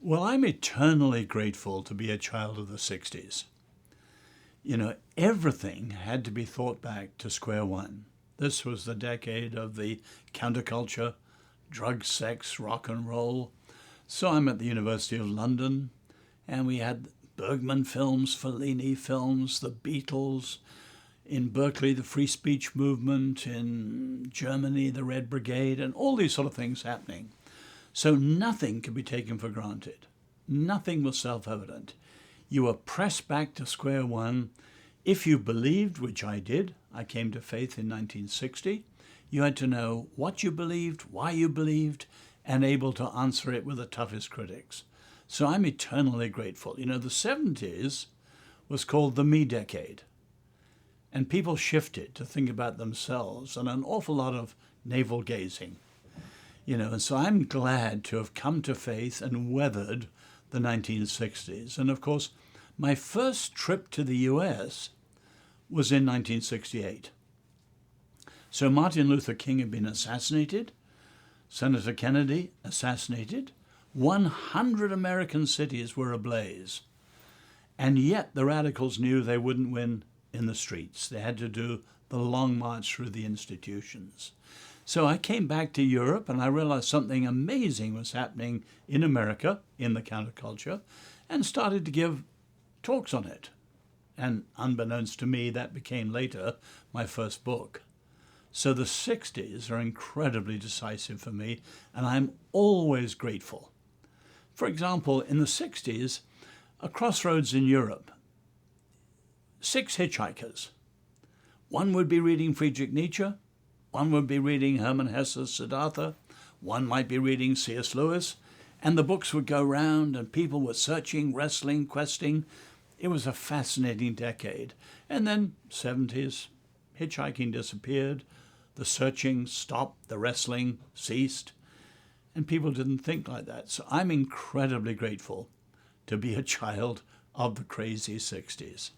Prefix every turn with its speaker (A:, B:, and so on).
A: Well, I'm eternally grateful to be a child of the 60s. Everything had to be thought back to square one. This was the decade of the counterculture, drug, sex, rock and roll. So I'm at the University of London, and we had Bergman films, Fellini films, the Beatles. In Berkeley, the free speech movement. In Germany, the Red Brigade, and all these sort of things happening. So nothing could be taken for granted. Nothing was self-evident. You were pressed back to square one. If you believed, which I did, I came to faith in 1960, you had to know what you believed, why you believed, and able to answer it with the toughest critics. So I'm eternally grateful. The 70s was called the me decade. And people shifted to think about themselves and an awful lot of navel gazing. And so I'm glad to have come to faith and weathered the 1960s. And of course, my first trip to the US was in 1968. So Martin Luther King had been assassinated, Senator Kennedy assassinated, 100 American cities were ablaze. And yet the radicals knew they wouldn't win in the streets. They had to do the long march through the institutions. So I came back to Europe and I realized something amazing was happening in America, in the counterculture, and started to give talks on it. And unbeknownst to me, that became later my first book. So the 60s are incredibly decisive for me, and I'm always grateful. For example, in the 60s, a crossroads in Europe, 6 hitchhikers. One would be reading Friedrich Nietzsche, one would be reading Hermann Hesse's Siddhartha, one might be reading C.S. Lewis, and the books would go round and people were searching, wrestling, questing. It was a fascinating decade. And then 70s, hitchhiking disappeared, the searching stopped, the wrestling ceased, and people didn't think like that. So I'm incredibly grateful to be a child of the crazy 60s.